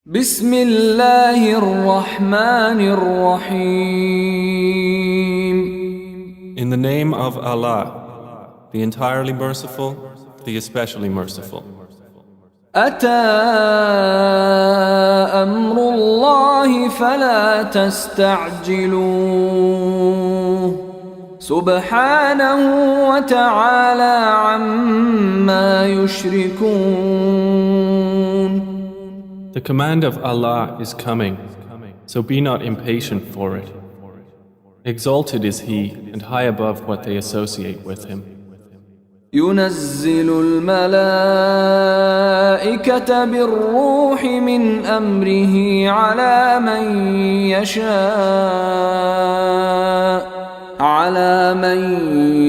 بسم الله الرحمن الرحيم. In the name of Allah, the entirely merciful, the especially merciful. أتى أمر الله فلا تستعجلوه سبحانه وتعالى عما يشركون. The command of Allah is coming, so be not impatient for it. Exalted is He and high above what they associate with Him. ينزل الملائكة بالروح من أمره على من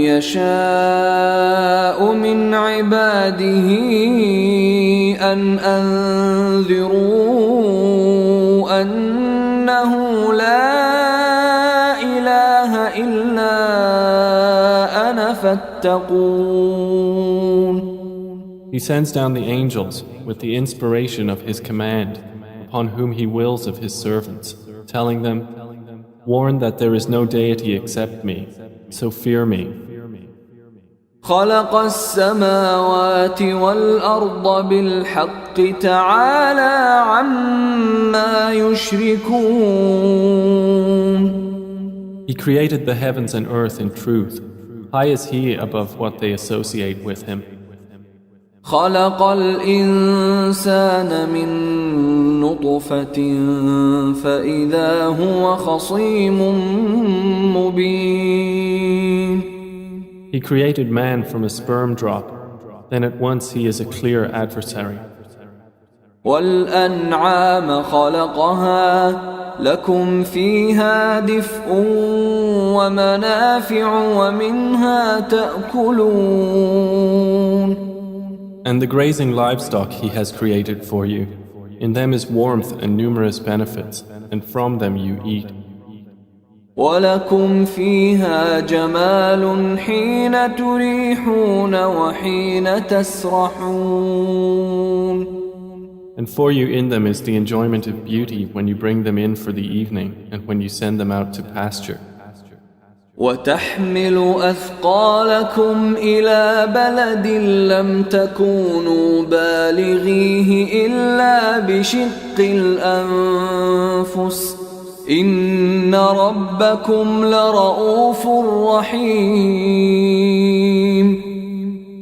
يشاء من عباده أن أنذروا أنه لا إله إلا أنا فاتقون. He sends down the angels with the inspiration of His command upon whom He wills of His servants, telling them, warn that there is no deity except me, so fear me. خلق السماوات والأرض بالحق تعالى عما يشركون. He created the heavens and earth in truth. High is He above what they associate with Him. خلق الإنسان من نطفة فإذا هو خصيم مبين. He created man from a sperm drop, then at once he is a clear adversary. والأنعام خلقها لكم فيها دفء ومنافع ومنها تأكلون. And the grazing livestock He has created for you. In them is warmth and numerous benefits, and from them you eat. ولكم فيها جمال حين تريحون وحين تسرحون. And for you in them is the enjoyment of beauty when you bring them in for the evening and when you send them out to pasture. وتحمل أثقالكم إلى بلد لم تكونوا بالغيه إلا بشق الأنفس إن ربكم لرؤوف رحيم.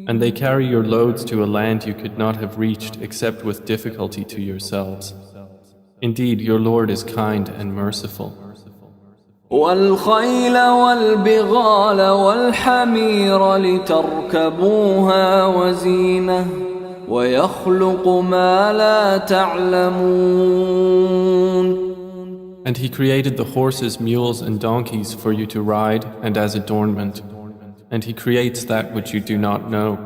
And they carry your loads to a land you could not have reached except with difficulty to yourselves. Indeed, your Lord is kind and merciful. والخيل والبغال والحمير لتركبوها وزينة ويخلق ما لا تعلمون. And He created the horses, mules, and donkeys for you to ride and as adornment. And He creates that which you do not know.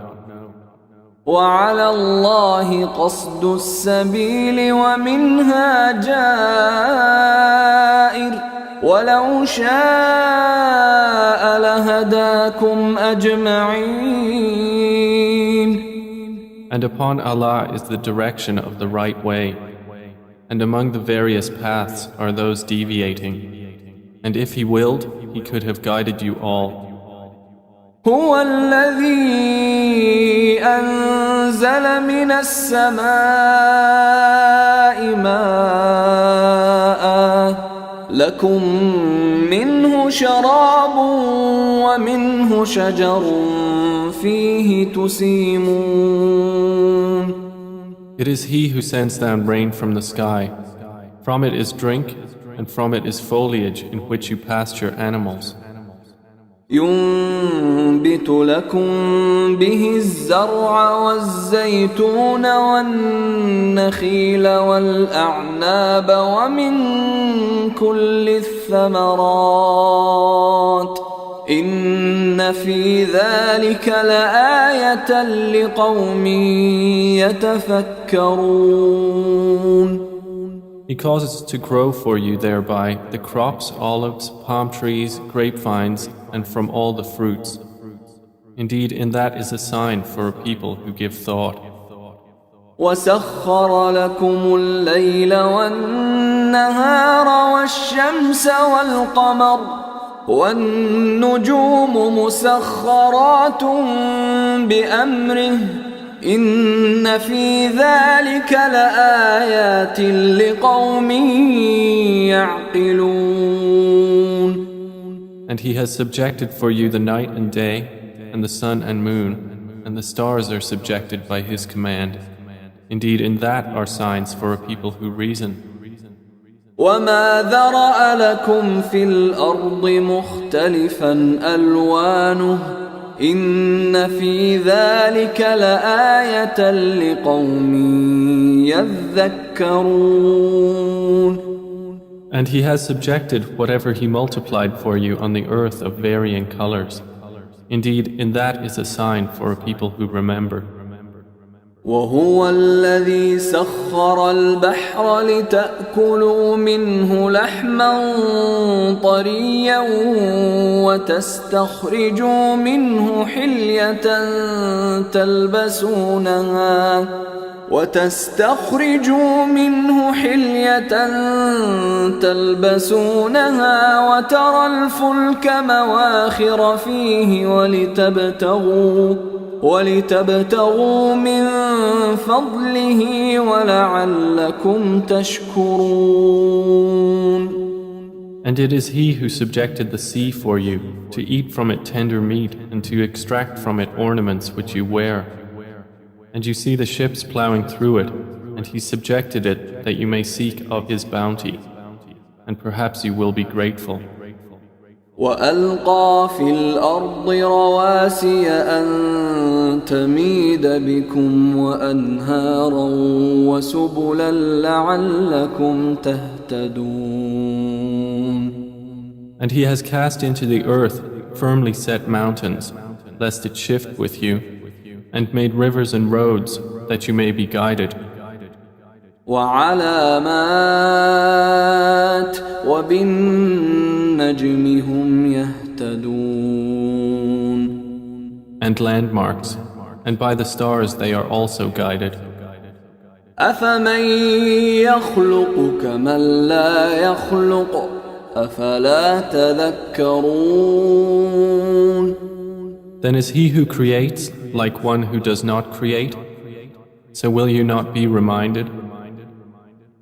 وعلى الله قصد السبيل ومنها جائر ولو شاء لهداكم أجمعين. And upon Allah is the direction of the right way. And among the various paths are those deviating. And if He willed, He could have guided you all. هو الذي أنزل من السماء ماء لكم منه شراب ومنه شجر فيه تسيمون. It is He who sends down rain from the sky. From it is drink, and from it is foliage in which you pasture animals. ينبت لكم به الزرع والزيتون والنخيل والأعناب ومن كل الثمرات إن في ذلك لآية لقوم يتفكرون. He causes to grow for you thereby the crops, olives, palm trees, grapevines, and from all the fruits. Indeed, in that is a sign for a people who give thought. وسخر لكم الليل والنهار والشمس والقمر والنجوم مسخرات بأمره إن في ذلك لآيات لقوم يعقلون. And He has subjected for you the night and day, and the sun and moon, and the stars are subjected by His command. Indeed, in that are signs for a people who reason. وما ذرأ لكم في الأرض مختلفا ألوانه إن في ذلك لآية لقوم يذكرون. And He has subjected whatever He multiplied for you on the earth of varying colors. Indeed, in that is a sign for a people who remember. وهو الذي سخر البحر لتأكلوا منه لحما طريا وتستخرجوا منه حلية تلبسونها وترى الفلك مواخر فيه ولتبتغوا من فضله ولعلكم تشكرون. And it is He who subjected the sea for you, to eat from it tender meat and to extract from it ornaments which you wear. And you see the ships plowing through it, and He subjected it that you may seek of His bounty, and perhaps you will be grateful. وألقى في الأرض رواسي أن تميد بكم وأنهارا وسبلا لعلكم تهتدون. And He has cast into the earth firmly set mountains, lest it shift with you, and made rivers and roads that you may be guided. وعلامات وبالنجم هم يهتدون. And landmarks, and by the stars they are also guided. أفمن يخلق كمن لا يخلق أفلا تذكرون. Then is He who creates like one who does not create? So will you not be reminded?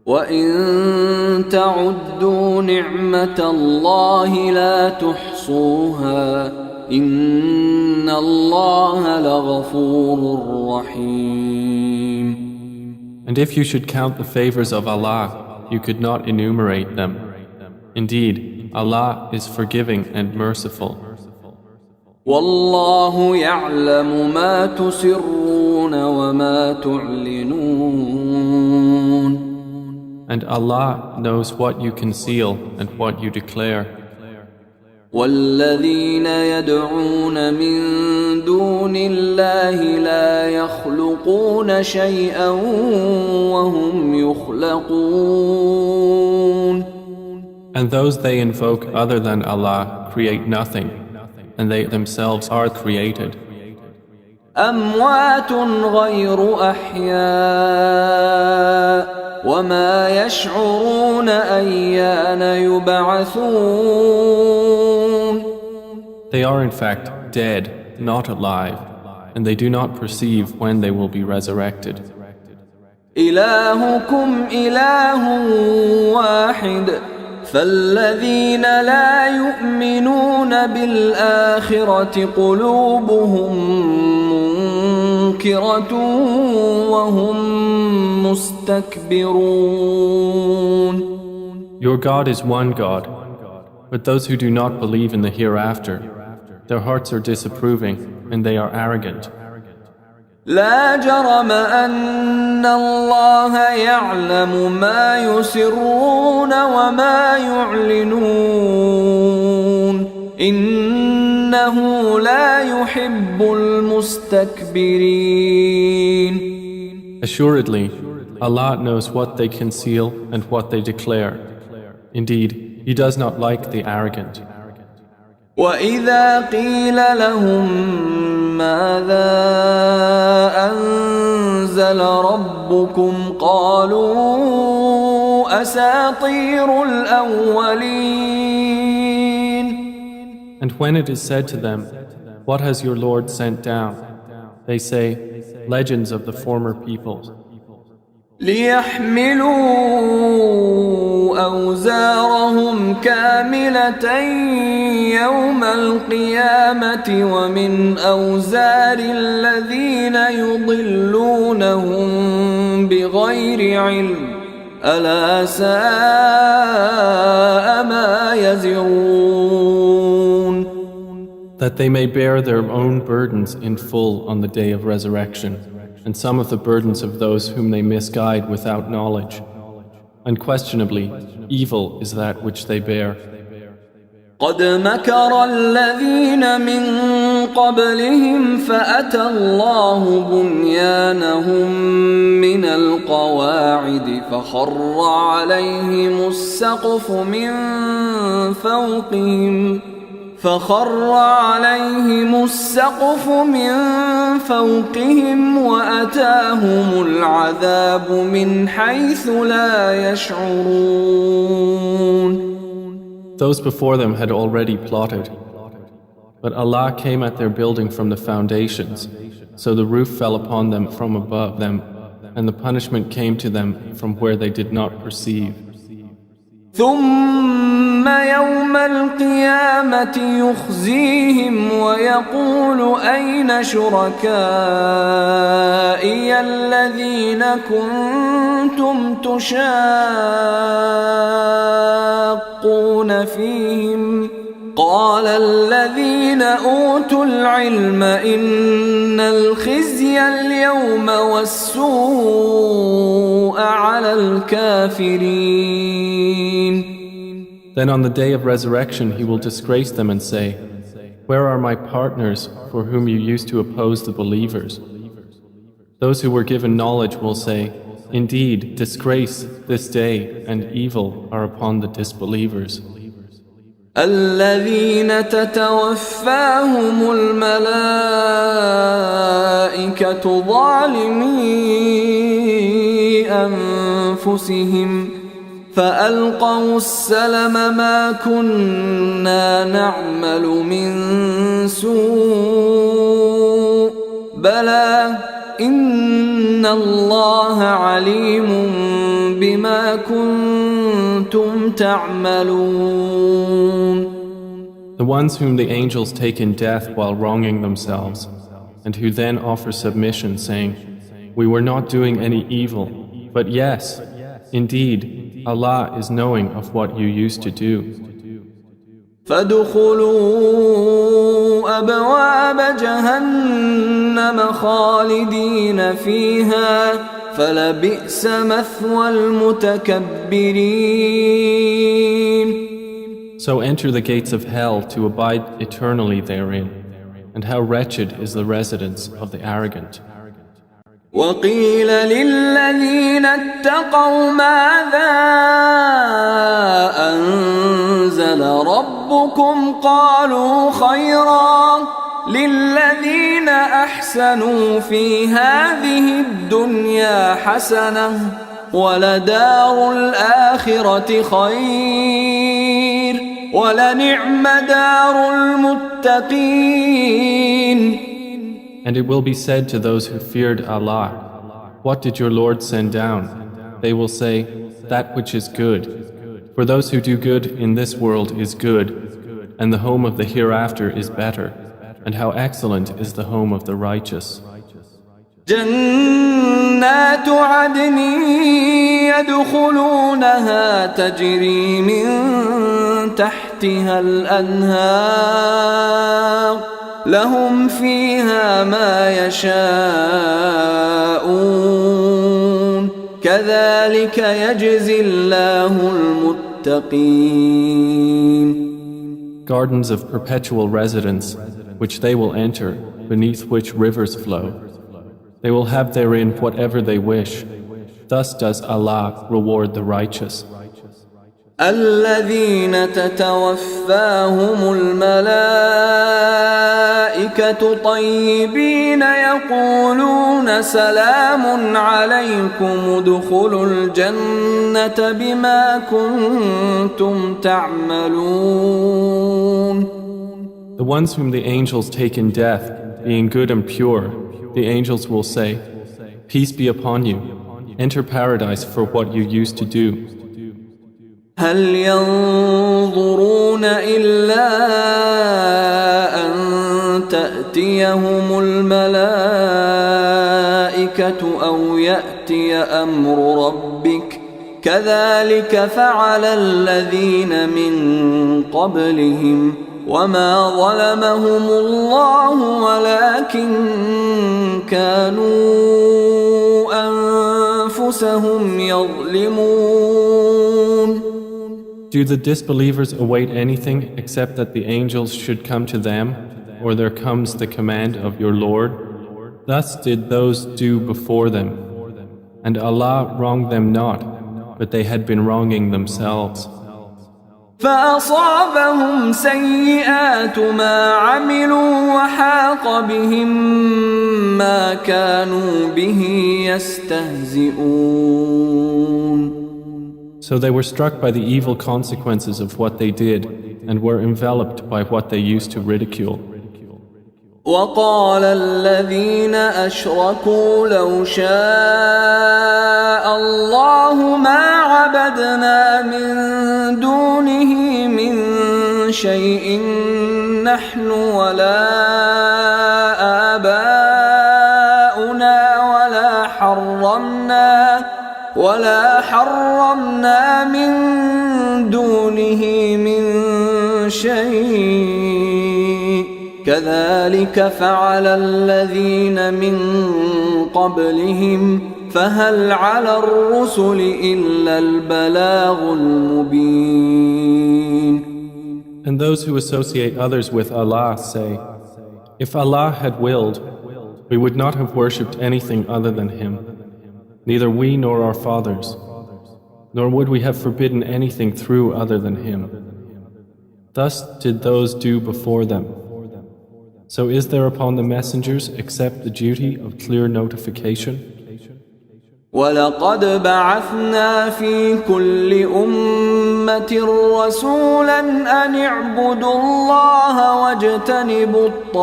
وَإِن تَعُدُّوا نِعْمَةَ اللَّهِ لَا تُحْصُوهَا إِنَّ اللَّهَ لَغَفُورٌ رَحِيمٌ. And if you should count the favors of Allah, you could not enumerate them. Indeed, Allah is forgiving and merciful. وَاللَّهُ يَعْلَمُ مَا تُسِرُّونَ وَمَا تُعْلِنُونَ. And Allah knows what you conceal and what you declare. وَالَّذِينَ يَدْعُونَ مِن دُونِ اللَّهِ لَا يَخْلُقُونَ شَيْئًا وَهُمْ يُخْلَقُونَ. And those they invoke other than Allah create nothing, and they themselves are created. أَمْوَاتٌ غَيْرُ أَحْيَاءٍ وَمَا يَشْعُرُونَ أَيَّانَ يُبْعَثُونَ. They are in fact dead, not alive, and they do not perceive when they will be resurrected. إِلَٰهُكُمْ إِلَٰهٌ وَاحِدٌ فَالَّذِينَ لَا يُؤْمِنُونَ بِالْآخِرَةِ قُلُوبُهُم مُنكِرَةٌ وَهُم مُسْتَكْبِرُونَ. Your God is one God, but those who do not believe in the hereafter, their hearts are disapproving and they are arrogant. لا جرم أن الله يعلم ما يسرون وما يعلنون إنه لا يحب المستكبرين. Assuredly, Allah knows what they conceal and what they declare. Indeed, He does not like the arrogant. وَإِذَا قِيلَ لَهُم مَّاذَا أنزل ربكم قالوا أساطير الأولين. And when it is said to them, "What has your Lord sent down?" they say, "Legends of the former peoples." ليحملوا أوزارهم كاملة يوم القيامة ومن أوزار الذين يضلونهم بغير علم ألا ساء ما يزرون. That they may bear their own burdens in full on the day of resurrection, and some of the burdens of those whom they misguide without knowledge. Unquestionably, evil is that which they bear. قد مكر الذين من قبلهم فأتى الله بنيانهم من القواعد فخر عليهم السقف من فوقهم وأتاهم العذاب من حيث لا يشعرون. Those before them had already plotted, but Allah came at their building from the foundations, so the roof fell upon them from above them, and the punishment came to them from where they did not perceive. ثم يوم القيامة يخزيهم ويقول أين شركائي الذين كنتم تشاقون فيهم قال الذين أوتوا العلم إن الخزي اليوم والسوء على الكافرين. Then on the day of resurrection he will disgrace them and say, "Where are my partners for whom you used to oppose the believers?" Those who were given knowledge will say, "Indeed, disgrace this day and evil are upon the disbelievers." الذين تتوفاهم الملائكة ظالمي أنفسهم فألقوا السلم ما كنا نعمل من سوء بلى إن الله عليم بما كنتم تعملون. The ones whom the angels take in death while wronging themselves, and who then offer submission, saying, "We were not doing any evil, but yes, indeed, Allah is knowing of what you used to do." فادخلوا أبواب جهنم خالدين فيها فلبئس مثوى المتكبرين. So enter the gates of hell to abide eternally therein, and how wretched is the residence of the arrogant. وقيل للذين اتقوا ماذا أنزل ربكم قالوا خيرا للذين أحسنوا في هذه الدنيا حسنة ولدار الآخرة خير ولنعم دار المتقين. And it will be said to those who feared Allah, "What did your Lord send down?" They will say, "That which is good." For those who do good in this world is good, and the home of the hereafter is better, and how excellent is the home of the righteous. جنات عدن يدخلونها تجري من تحتها الأنهار لهم فيها ما يشاءون كذلك يجزي الله المتقين. Gardens of perpetual residence, which they will enter, beneath which rivers flow. They will have therein whatever they wish. Thus does Allah reward the righteous. الذين تتوفاهم الملائكة طيبين يقولون سلام عليكم ادخلوا الجنة بما كنتم تعملون. The ones whom the angels take in death, being good and pure, the angels will say, Peace be upon you, enter paradise for what you used to do. هل ينظرون إلا أن تأتيهم الملائكة أو يأتي أمر ربك كذلك فعل الذين من قبلهم وما ظلمهم الله ولكن كانوا أنفسهم يظلمون. Do the disbelievers await anything except that the angels should come to them, or there comes the command of your Lord? Thus did those do before them. And Allah wronged them not, but they had been wronging themselves. فأصابهم سيئات ما عملوا وحاق بهم ما كانوا به يستهزئون. So they were struck by the evil consequences of what they did and were enveloped by what they used to ridicule. وقال الذين أشركوا لو شاء الله ما عبدنا من دونه من شيء نحن ولا آباؤنا ولا حرمنا من دونه من شيء كذلك فعل الذين من قبلهم فهل على الرسل إلا البلاغ المبين. And those who associate others with Allah say, If Allah had willed, we would not have worshipped anything other than Him, neither we nor our fathers, nor would we have forbidden anything through other than Him. Thus did those do before them. So is there upon the messengers except the duty of clear notification? وَلَقَدْ بَعَثْنَا فِي كُلِّ أُمَّةٍ رَسُولًا أَنِ اعْبُدُوا اللَّهَ وَاجْتَنِبُوا الطَّاغُوتَ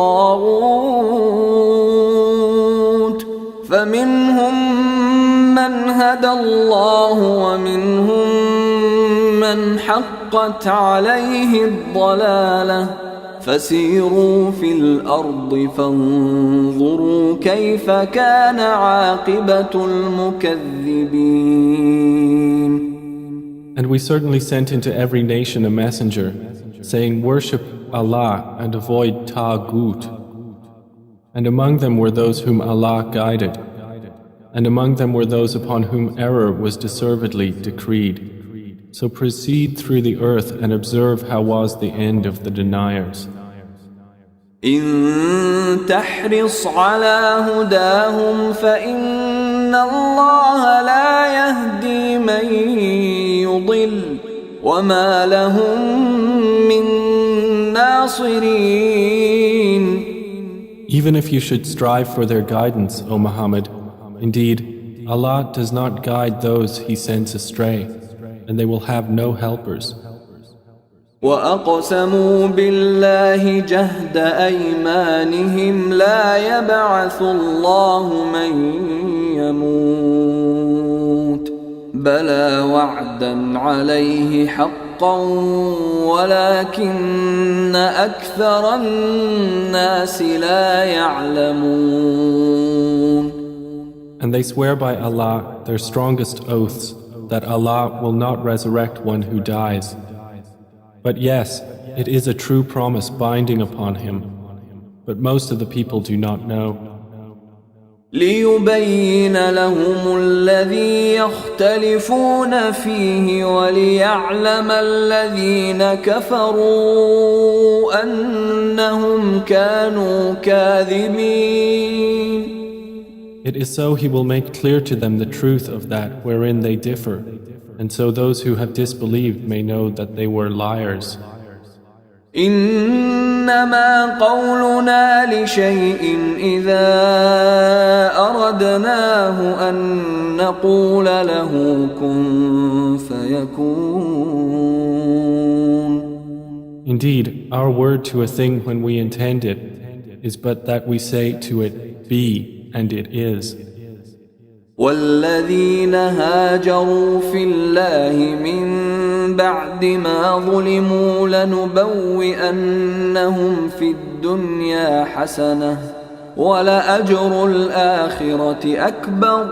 فَمِنْهُمْ مَنْ هَدَى اللَّهُ وَمِنْهُمْ مَنْ حَقَّتْ عَلَيْهِ الضَّلَالَةُ فسيروا في الأرض فانظروا كيف كان عاقبة المكذبين. And we certainly sent into every nation a messenger, saying, Worship Allah and avoid Taghut. And among them were those whom Allah guided, and among them were those upon whom error was deservedly decreed. So proceed through the earth and observe how was the end of the deniers. إن تحرص على هداهم فإن الله لا يهدي من يضل وما لهم من ناصرين. Even if you should strive for their guidance, O Muhammad, indeed, Allah does not guide those He sends astray, and they will have no helpers. وأقسموا بالله جهد أيمانهم لا يبعث الله من يموت بلى وعدا عليه حقا ولكن أكثر الناس لا يعلمون. And they swear by Allah their strongest oaths that Allah will not resurrect one who dies. But yes, it is a true promise binding upon him, but most of the people do not know. ليبين لهم الذي يختلفون فيه وليعلم الذين كفروا أنهم كانوا كاذبين. It is so He will make clear to them the truth of that wherein they differ, And so those who have disbelieved may know that they were liars. إنما قولنا لشيء إذا أردناه أن نقول له كن فيكون. Indeed, our word to a thing when we intend it is but that we say to it, be, and it is. والذين هاجروا في الله من بعد ما ظلموا لنبوئنهم في الدنيا حسنة ولأجر الآخرة أكبر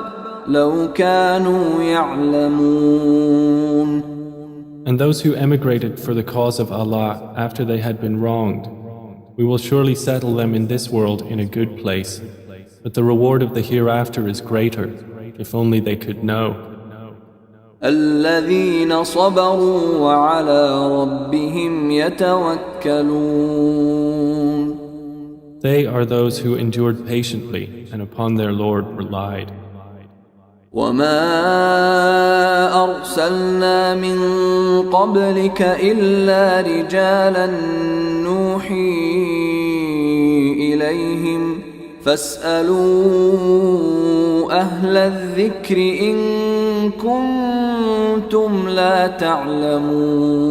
لو كانوا يعلمون. And those who emigrated for the cause of Allah after they had been wronged, we will surely settle them in this world in a good place, but the reward of the hereafter is greater, if only they could know. الذين صبروا وعلى ربهم يتوكلون. They are those who endured patiently and upon their Lord relied. وما أرسلنا من قبلك إلا رجالا نوحي إليهم فاسألوا أهل الذكر إن كنتم لا تعلمون.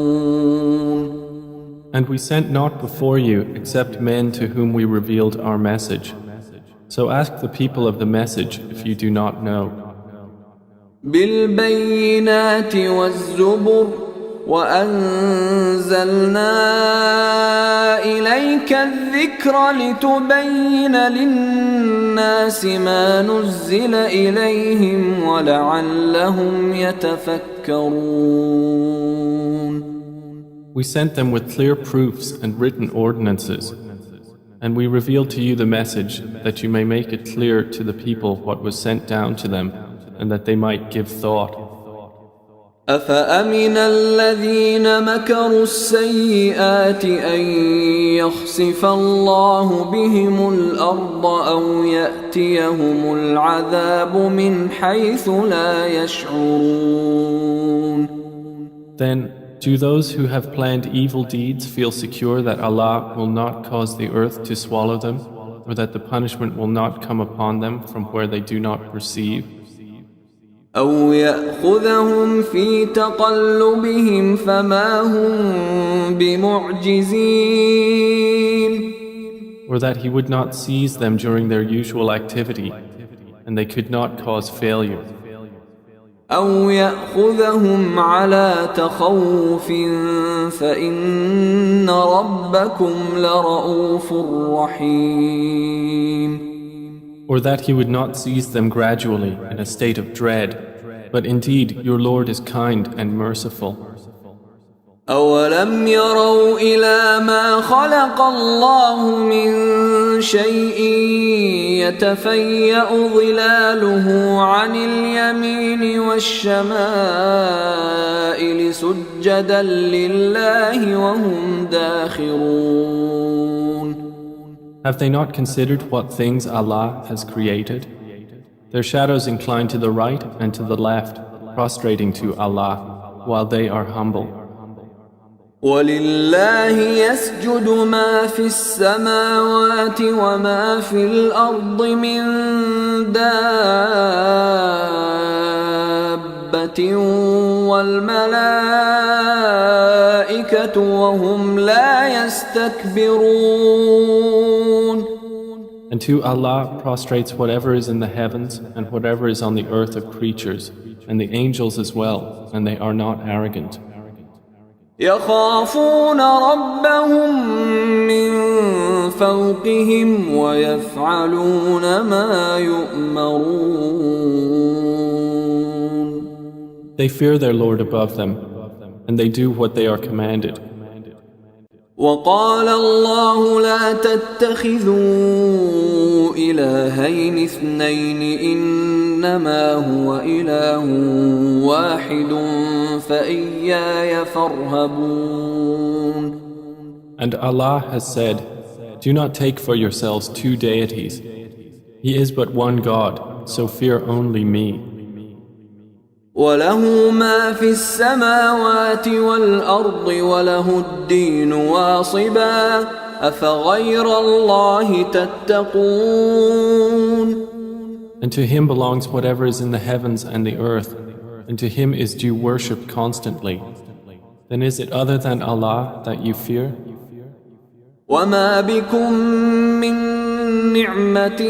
And we sent not before you except men to whom we revealed our message. So ask the people of the message if you do not know. بالبينات والزبر وأنزلنا إليك الذكر لتبين للناس ما نزل إليهم ولعلهم يتفكرون. We sent them with clear proofs and written ordinances, and we revealed to you the message that you may make it clear to the people what was sent down to them, and that they might give thought. أفأمن الذين مكروا السيئات أن يخسف الله بهم الأرض أو يأتيهم العذاب من حيث لا يشعرون. Then, do those who have planned evil deeds feel secure that Allah will not cause the earth to swallow them, or that the punishment will not come upon them from where they do not perceive? أو يأخذهم في تقلبهم فما هم بمعجزين. Or that He would not seize them during their usual activity, and they could not cause failure. أو يأخذهم على تخوف فإن ربكم لرؤوف رحيم. Or that He would not seize them gradually in a state of dread, but indeed your Lord is kind and merciful. أولم يروا إلى ما خلق الله من شيء يتفيأ ظلاله عن اليمين والشمائل سجدا لله وهم داخرون. Have they not considered what things Allah has created? Their shadows incline to the right and to the left, prostrating to Allah, while they are humble. ولله يسجد ما في السماوات وما في الأرض من دابة والملائكة وهم لا يستكبرون. And to Allah prostrates whatever is in the heavens and whatever is on the earth of creatures, and the angels as well, and they are not arrogant. يخافون ربهم من فوقهم ويفعلون ما يؤمرون. They fear their Lord above them, and they do what they are commanded. وقال الله لا تتخذوا إلهين اثنين إنما هو إله واحد فإياي فارهبون. And Allah has said, do not take for yourselves two deities. He is but one God, so fear only me. وله ما في السماوات والأرض وله الدين واصبا أفغير الله تتقون. And to him belongs whatever is in the heavens and the earth, and to him is due worship constantly. Then is it other than Allah that you fear? وما بكم من نعمة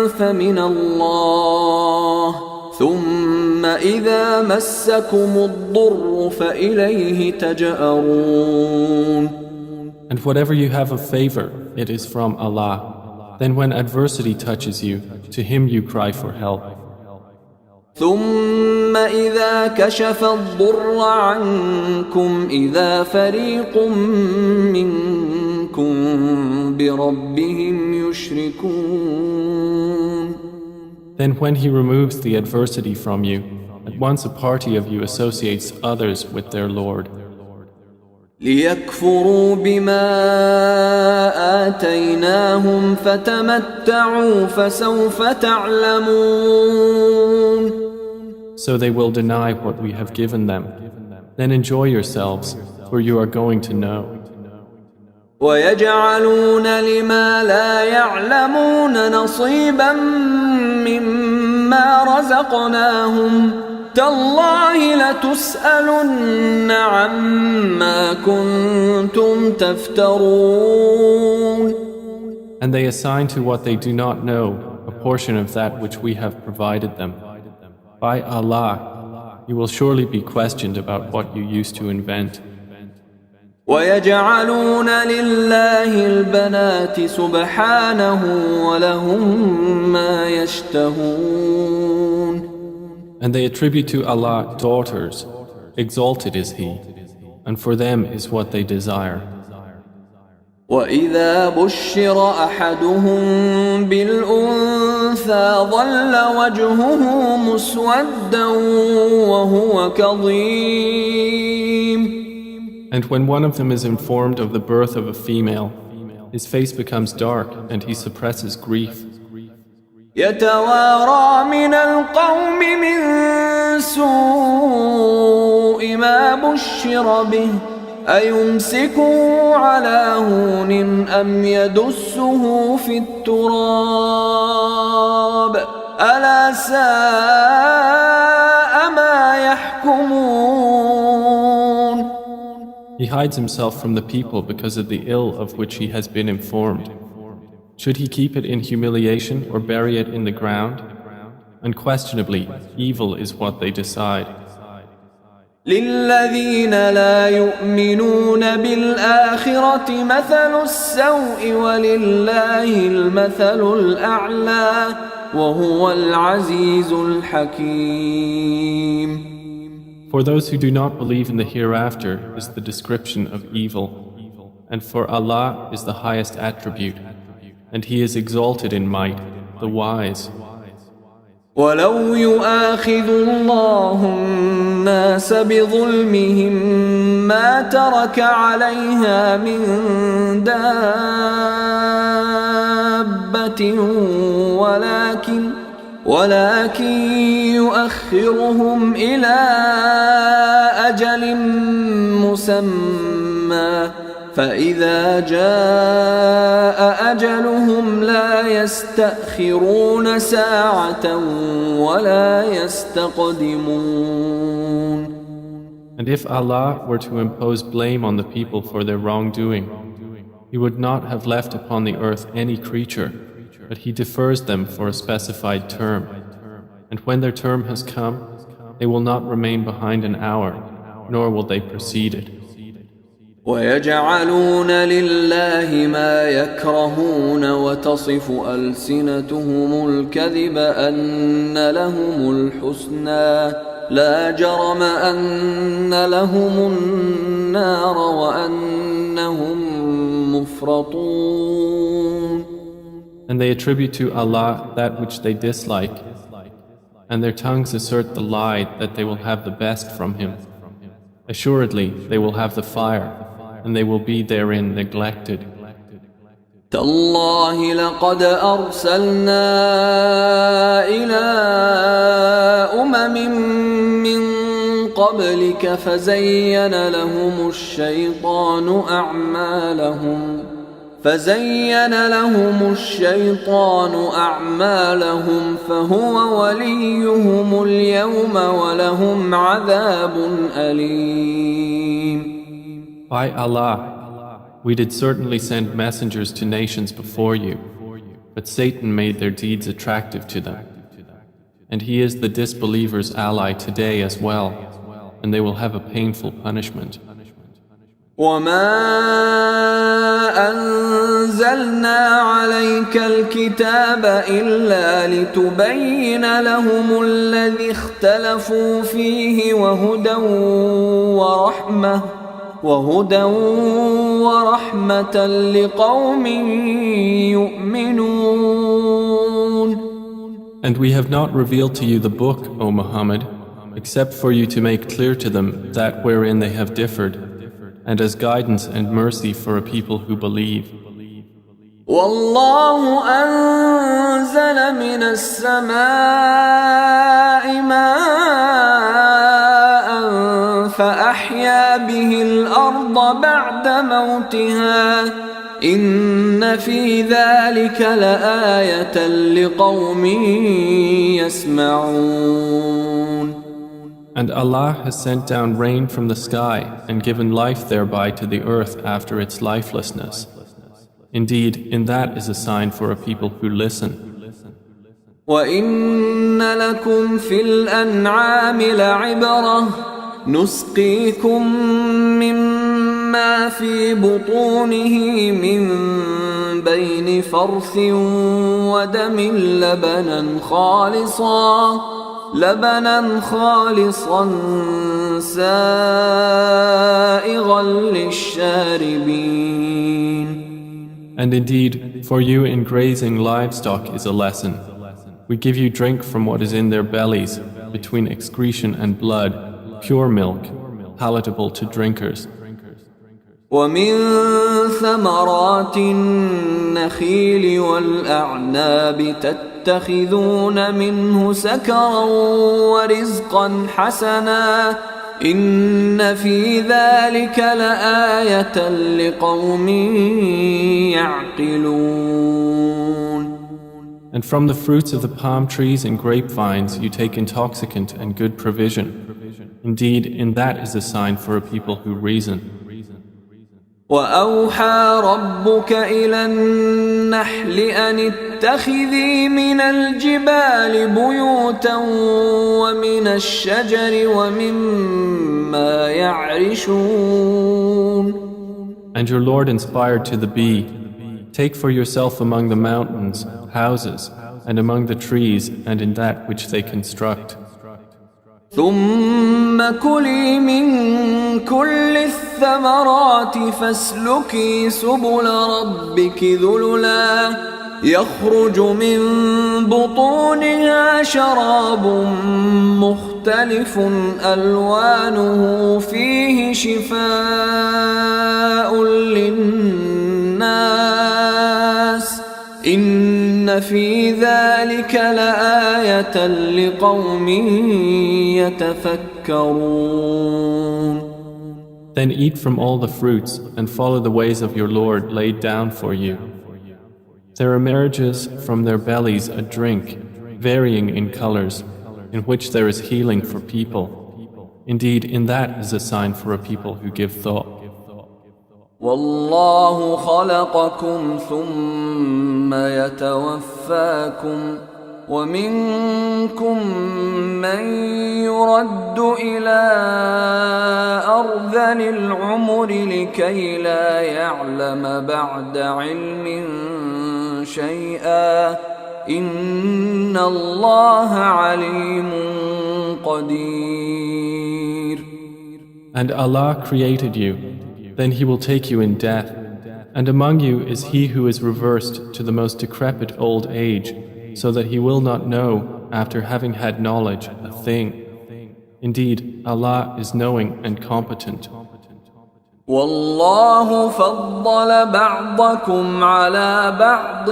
فمن الله ثم إذا مسكم الضر فإليه تجأرون. And whatever you have of favor, it is from Allah. Then when adversity touches you, to him you cry for help. ثم إذا كشف الضر عنكم إذا فريق منكم بربهم يشركون. Then when he removes the adversity from you, at once a party of you associates others with their Lord. ليكفروا بما آتيناهم فتمتعوا فسوف تعلمون. So they will deny what we have given them. Then enjoy yourselves, for you are going to know. ويجعلون لما لا يعلمون نصيبا مما رزقناهم تالله لتسألن عما كنتم تفترون. And they assign to what they do not know a portion of that which we have provided them. By Allah, you will surely be questioned about what you used to invent. ويجعلون لله البنات سبحانه ولهم ما يشتهون. And they attribute to Allah daughters, exalted is He, and for them is what they desire. وإذا بشر أحدهم بالأنثى ظل وجهه مسودا وهو كظيم. And when one of them is informed of the birth of a female, his face becomes dark and he suppresses grief. يتوارى من القوم من سوء ما بشر به أيمسكه على هون أم يدسه في التراب ألا ساء ما يحكمون. He hides himself from the people because of the ill of which he has been informed. Should he keep it in humiliation or bury it in the ground? Unquestionably, evil is what they decide. للذين لا يؤمنون بالآخرة مثل السوء ولله المثل الأعلى وهو العزيز الحكيم. For those who do not believe in the hereafter is the description of evil, and for Allah is the highest attribute, and He is exalted in might, the wise. ولو يؤاخذ الله الناس بظلمهم ما ترك عليها من دابة ولكن يؤخرهم إلى أجل مسمى فإذا جاء أجلهم لا يستأخرون ساعة ولا يستقدمون. And if Allah were to impose blame on the people for their wrongdoing, He would not have left upon the earth any creature, but He defers them for a specified term. And when their term has come, they will not remain behind an hour, nor will they precede it. ويجعلون لله ما يكرهون وتصف ألسنتهم الكذب أن لهم الحسنى لا جرم أن لهم النار وأنهم مفرطون. And they attribute to Allah that which they dislike, and their tongues assert the lie that they will have the best from Him. Assuredly, they will have the fire, and they will be therein neglected. تالله لقد أرسلنا إلى أمم من قبلك فزين لهم الشيطان أعمالهم فهو وليهم اليوم ولهم عذاب أليم. By Allah, we did certainly send messengers to nations before you, but Satan made their deeds attractive to them. And he is the disbelievers' ally today as well, and they will have a painful punishment. وما أنزلنا عليك الكتاب إلا لتبين لهم الذي اختلفوا فيه وهدى ورحمة لقوم يؤمنون. And we have not revealed to you the book, O Muhammad, except for you to make clear to them that wherein they have differed, and as guidance and mercy for a people who believe. والله أنزل من السماء ماء فأحيا به الأرض بعد موتها إن في ذلك لآية لقوم يسمعون. And Allah has sent down rain from the sky and given life thereby to the earth after its lifelessness. Indeed, in that is a sign for a people who listen. وَإِنَّ لَكُمْ فِي الْأَنْعَامِ لَعِبْرَةً نُسْقِيكُم مِّمَّا فِي بُطُونِهِ مِن بَيْنِ فَرْثٍ وَدَمٍ لبنا خالصا سائغا للشاربين. And indeed, for you in grazing livestock is a lesson. We give you drink from what is in their bellies, between excretion and blood, pure milk, palatable to drinkers. ومن ثمرات النخيل والأعناب تتخذون منه سكرا ورزقا حسنا إن في ذلك لآية لقوم يعقلون. And from the fruits of the palm trees and grapevines you take intoxicant and good provision. Indeed, in that is a sign for a people who reason. وأوحى ربك إلى النحل أن اتخذي من الجبال بيوتا ومن الشجر ومما يعرشون. And your Lord inspired to the bee, take for yourself among the mountains houses, and among the trees and in that which they construct. ثم كلي من كل الثمرات فاسلكي سبل ربك ذللا يخرج من بطونها شراب مختلف ألوانه فيه شفاء للناس إن في ذلك لآية لقوم يتفكرون. Then eat from all the fruits and follow the ways of your Lord laid down for you. There emerges from their bellies a drink, varying in colors, in which there is healing for people. Indeed, in that is a sign for a people who give thought. والله خلقكم ثم يتوفاكم ومنكم من يرد إلى أرذل العمر لكي لا يعلم بعد علم شيئا إن الله عليم قدير. And Allah created you. Then He will take you in death, and among you is he who is reversed to the most decrepit old age, so that he will not know, after having had knowledge, a thing. Indeed, Allah is knowing and competent. والله فضل بعضكم على بعض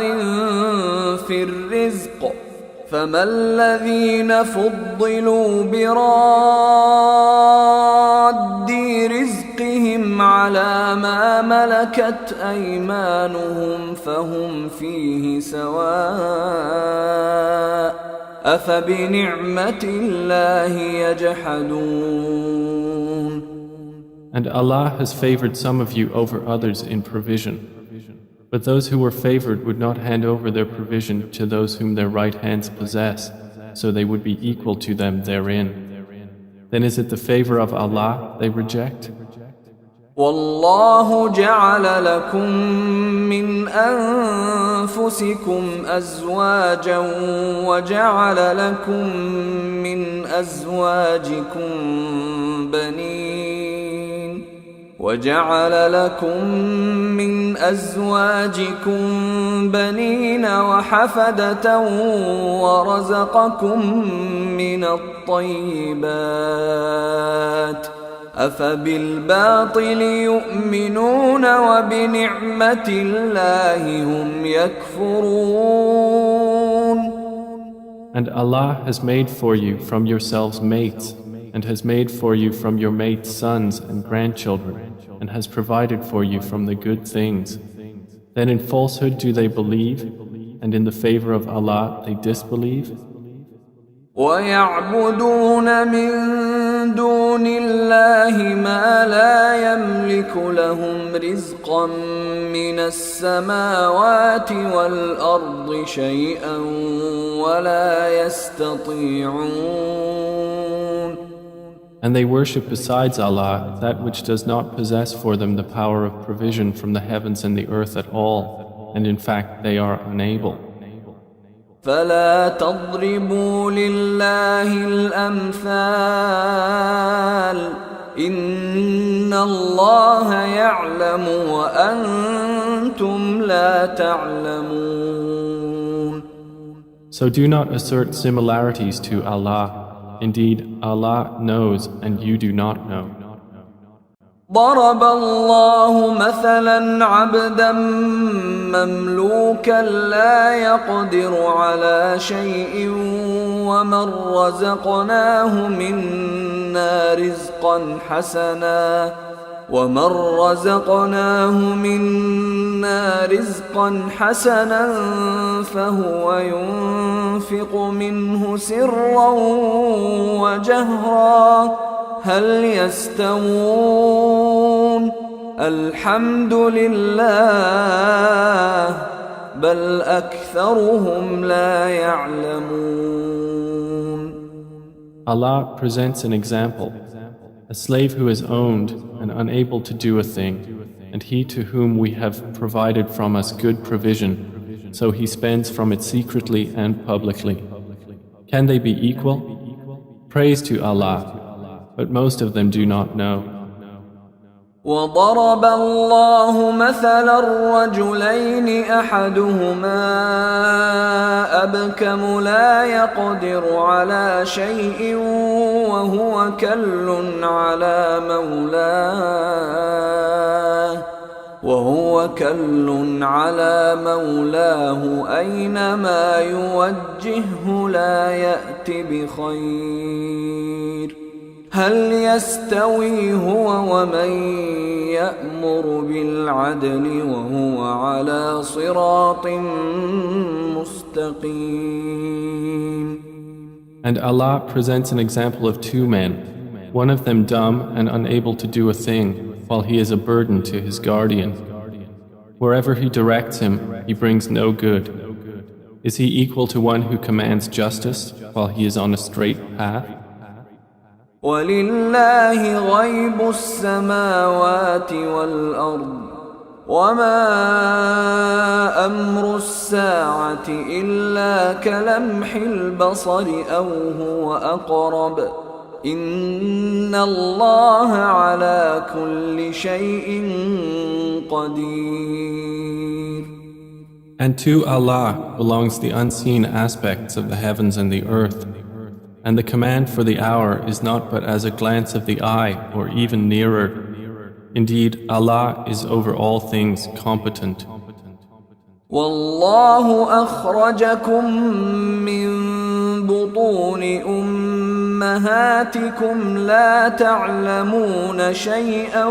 في الرزق فما الذين فضلوا براد رزقهم على ما ملكت أيمانهم فهم فيه سواء أفبنعمة الله يجحدون. And Allah has favored some of you over others in provision. But those who were favored would not hand over their provision to those whom their right hands possess, so they would be equal to them therein. Then is it the favor of Allah they reject? والله جعل لكم من أنفسكم أزواجا وجعل لكم من أزواجكم بنين وحفدة ورزقكم من الطيبات أفبالباطل يؤمنون وبنعمة الله هم يكفرون. And Allah has made for you from yourselves mates, and has made for you from your mates sons and grandchildren, and has provided for you from the good things. Then in falsehood do they believe, and in the favor of Allah they disbelieve? ويعبدون من دون الله ما لا يملك لهم رزقا من السماوات والأرض شيئا ولا يستطيعون. And they worship besides Allah that which does not possess for them the power of provision from the heavens and the earth at all, and in fact they are unable. فلا تضربوا لله الأمثال إن الله يعلم وأنتم لا تعلمون. So do not assert similarities to Allah. Indeed, Allah knows and you do not know. ضرب الله مثلا عبدا مملوكا لا يقدر على شيء ومن رزقناه منا رزقا حسنا فهو ينفق منه سرا وجهرا هل يستوون الحمد لله بل أكثرهم لا يعلمون. Allah presents an example. A slave who is owned and unable to do a thing, and he to whom we have provided from us good provision, so he spends from it secretly and publicly. Can they be equal? Praise to Allah, but most of them do not know. وضرب الله مثلا الرجلين أحدهما أبكم لا يقدر على شيء وهو كل على مولاه أينما يوجهه لا يأت بخير هل يستوي هو ومن يأمر بالعدل وهو على صراط مستقيم. And Allah presents an example of two men, one of them dumb and unable to do a thing, while he is a burden to his guardian. Wherever he directs him, he brings no good. Is he equal to one who commands justice while he is on a straight path? ولله غيب السماوات والأرض وما أمر الساعة إلا كلمح البصر أو هو أقرب إن الله على كل شيء قدير. And to Allah belongs the unseen aspects of the heavens and the earth. And the command for the hour is not but as a glance of the eye or even nearer. Indeed, Allah is over all things competent. والله أخرجكم من بطون أمهاتكم لا تعلمون شيئا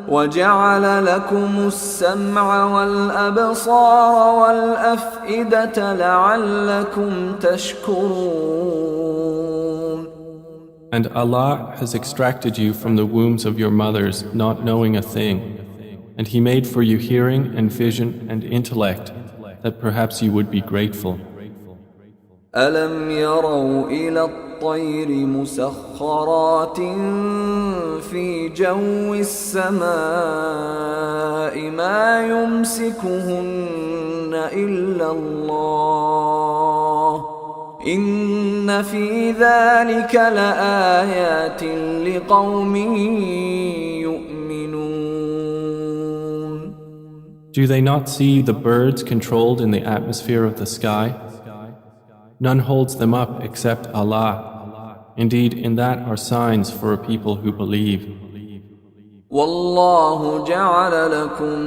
وجعل لكم السمع والأبصار والأفئدة لعلكم تشكرون. And Allah has extracted you from the wombs of your mothers, not knowing a thing. And He made for you hearing and vision and intellect, that perhaps you would be grateful. ألم يروا إلى الطير مسخرات في جو السماء ما يمسكهن إلا الله إن في ذلك لآيات لقوم يؤمنون. Do they not see the birds controlled in the atmosphere of the sky? None holds them up except Allah. Indeed, in that are signs for a people who believe. والله جعل لكم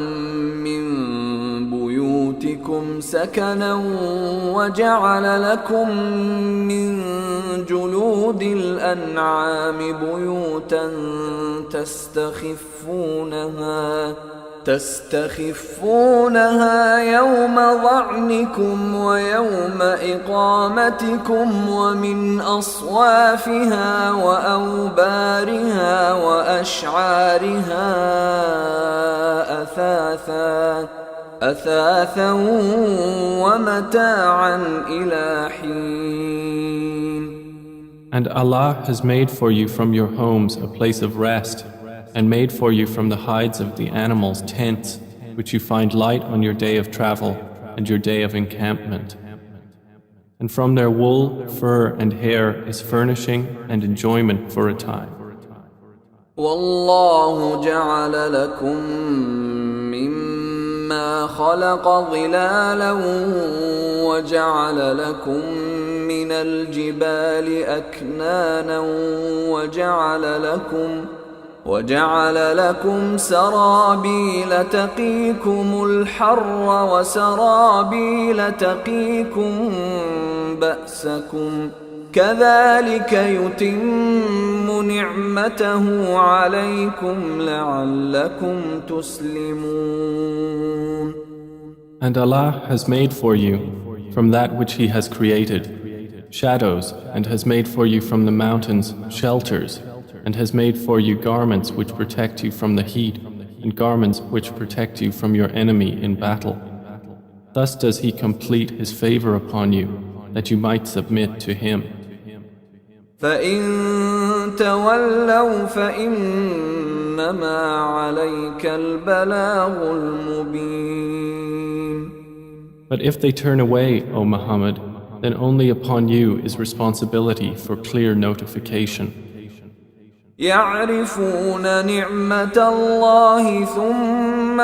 من بيوتكم سكنا وجعل لكم من جلود الأنعام بيوتا تستخفونها يوم ظعنكم ويوم إقامتكم ومن أصوافها وأوبارها وأشعارها أثاثا ومتاعا إلى حين. And Allah has made for you from your homes a place of rest, and made for you from the hides of the animals tents, which you find light on your day of travel and your day of encampment. And from their wool, fur, and hair is furnishing and enjoyment for a time. والله جعل لكم مما خلق ظلالا وجعل لكم من الجبال أكنانا وجعل لكم سرابيل تقيكم الحر وسرابيل تقيكم بأسكم كذلك يتم نعمته عليكم لعلكم تسلمون. And Allah has made for you from that which He has created shadows, and has made for you from the mountains shelters, and has made for you garments which protect you from the heat, and garments which protect you from your enemy in battle. Thus does He complete His favor upon you, that you might submit to Him. فإن تولوا فإنما عليك البلاغ المبين. But if they turn away, O Muhammad, then only upon you is responsibility for clear notification. يعرفون نعمة الله ثم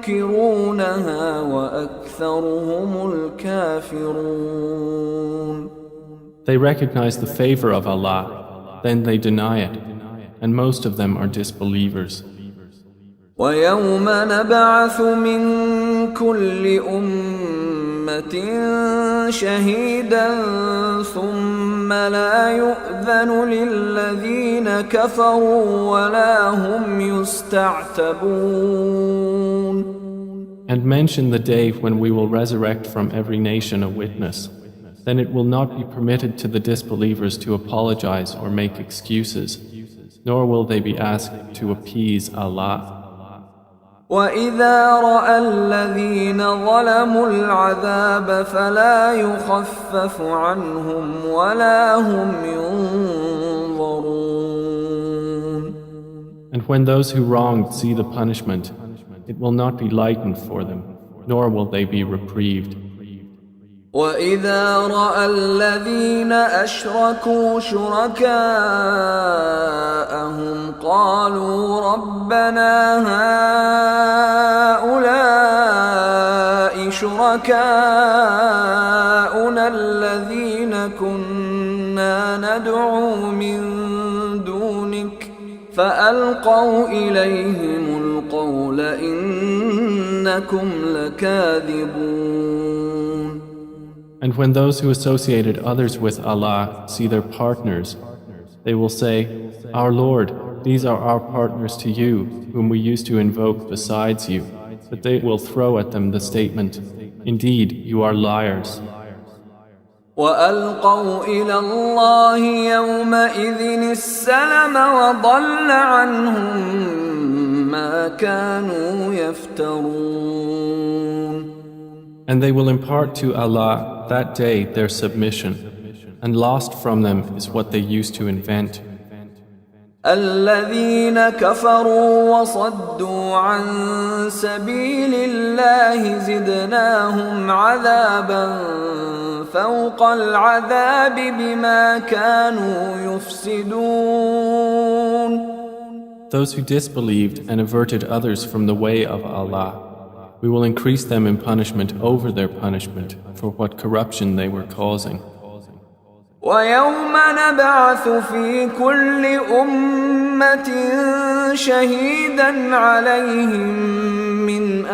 ينكرونها وأكثرهم الكافرون. They recognize the favor of Allah, then they deny it, and most of them are disbelievers. ويوم نبعث من كل أمة شهيدا ثم لا يؤذن للذين كفروا ولا هم يستعتبون. And mention the day when we will resurrect from every nation a witness. Then it will not be permitted to the disbelievers to apologize or make excuses, nor will they be asked to appease Allah. وَإِذَا رَأَى الَّذِينَ ظَلَمُوا الْعَذَابَ فَلَا يُخَفَّفُ عَنْهُمْ وَلَا هُمْ يُنظَرُونَ. And when those who wronged see the punishment, it will not be lightened for them, nor will they be reprieved. وَإِذَا رَأَى الَّذِينَ أَشْرَكُوا شُرَكَاءَهُمْ قَالُوا رَبَّنَا هَؤُلَاءِ شُرَكَاؤُنَا الَّذِينَ كُنَّا نَدْعُو مِن دُونِكَ فألقوا إليهم القول إنكم لكاذبون. And when those who associated others with Allah see their partners, they will say, Our Lord, these are our partners to you, whom we used to invoke besides you. But they will throw at them the statement, Indeed, you are liars. وألقوا إلى الله يومئذ السلم وضل عنهم ما كانوا يفترون. And they will impart to Allah that day their submission, and lost from them is what they used to invent. الذين كفروا وصدوا عن سبيل الله زدناهم عذابا فوق العذاب بما كانوا يفسدون. Those who disbelieved and averted others from the way of Allah, we will increase them in punishment over their punishment for what corruption they were causing. ويوم نبعث في كل أمة شهيدا عليهم من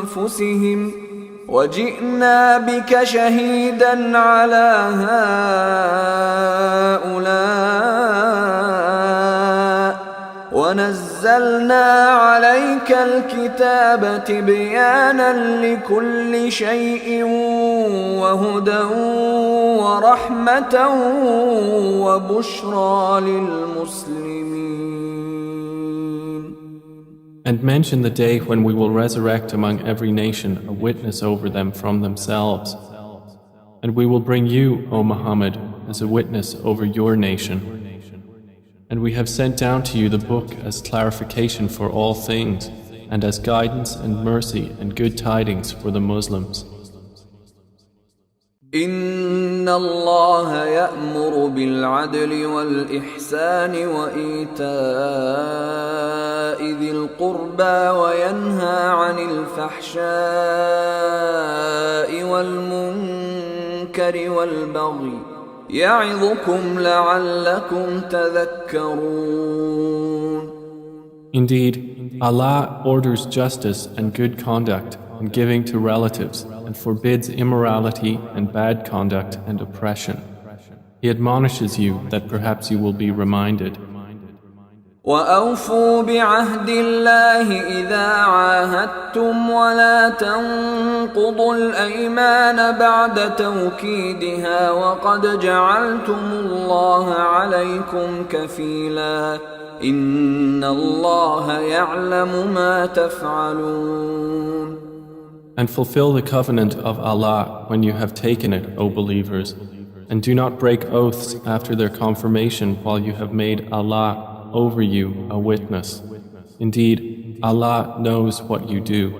أنفسهم وجئنا بك شهيدا على هؤلاء ونزلنا عليك الكتاب تبيانا لكل شيء وهدى ورحمة وبشرى للمسلمين. And mention the day when we will resurrect among every nation a witness over them from themselves. And we will bring you, O Muhammad, as a witness over your nation. And we have sent down to you the book as clarification for all things, and as guidance and mercy and good tidings for the Muslims. إن الله يأمر بالعدل والإحسان وإيتاء ذي القربى وينهى عن الفحشاء والمنكر والبغي يعظكم لعلكم تذكرون. Indeed, Allah orders justice and good conduct and giving to relatives and forbids immorality and bad conduct and oppression. He admonishes you that perhaps you will be reminded. وأوفوا بعهد الله إذا عاهدتم ولا تنقضوا الأيمان بعد توكيدها وقد جعلتم الله عليكم كفيلا إن الله يعلم ما تفعلون. And fulfill the covenant of Allah when you have taken it, O believers, and do not break oaths after their confirmation while you have made Allah over you a witness. Indeed, Allah knows what you do.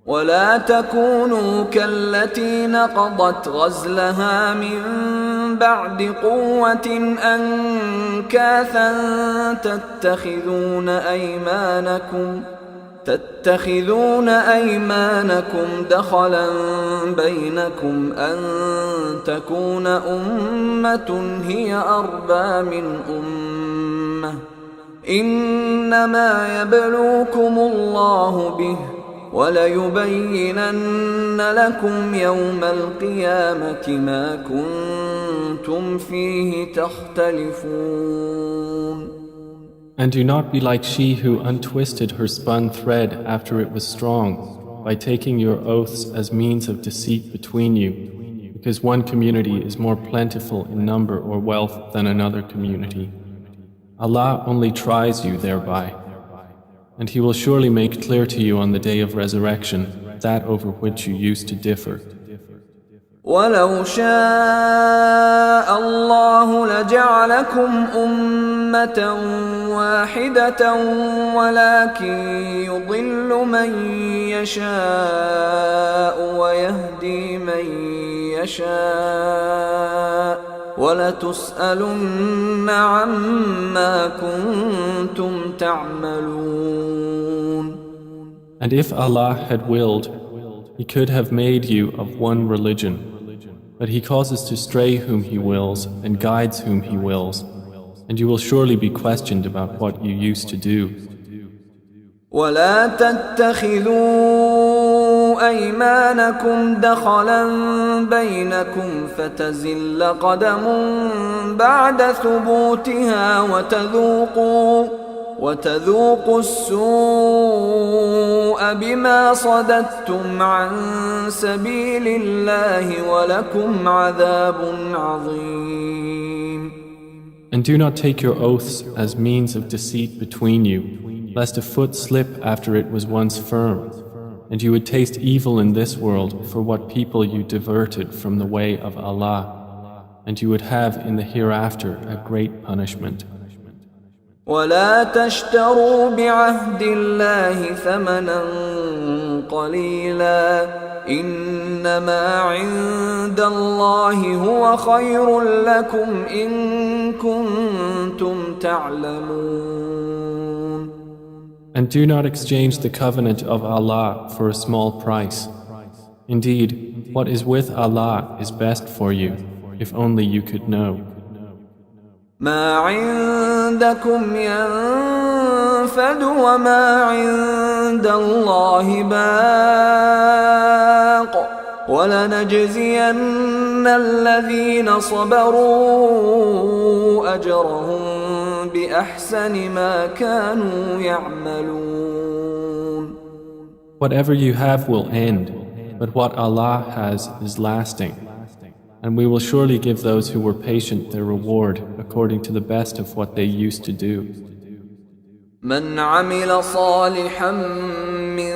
ولا تكونوا كالتي نقضت غزلها من بعد قوة أنكاثا تتخذون أيمانكم دخلا بينكم أن تكون أمة هي أربى من أمة إنما يبلوكم الله به وليبينن لكم يوم القيامة ما كنتم فيه تختلفون. And do not be like she who untwisted her spun thread after it was strong, by taking your oaths as means of deceit between you, because one community is more plentiful in number or wealth than another community. Allah only tries you thereby, and He will surely make clear to you on the day of resurrection that over which you used to differ. ولو شاء الله لجعلكم أمة واحدة ولكن يضل من يشاء ويهدي من يشاء ولتسألن عما كنتم تعملون. And if Allah had willed, He could have made you of one religion. But He causes to stray whom He wills and guides whom He wills. and you will surely be questioned about what you used to do. ولا تتخذوا أيمانكم دخلا بينكم فتزل قدم بعد ثبوتها وتذوقوا السوء بما صددتم عن سبيل الله ولكم عذاب عظيم. And do not take your oaths as means of deceit between you, lest a foot slip after it was once firm, and you would taste evil in this world for what people you diverted from the way of Allah, and you would have in the hereafter a great punishment. ولا تشتروا بعهد الله ثمنا قليلا إنما عند الله هو خير لكم إن كنتم تعلمون. And do not exchange the covenant of Allah for a small price. Indeed, what is with Allah is best for you, if only you could know. ما عندكم ينفد وما عند الله باق ولنجزين الذين صبروا أجرهم بأحسن ما كانوا يعملون. Whatever you have will end, but what Allah has is lasting. And we will surely give those who were patient their reward according to the best of what they used to do. من عمل صالحا من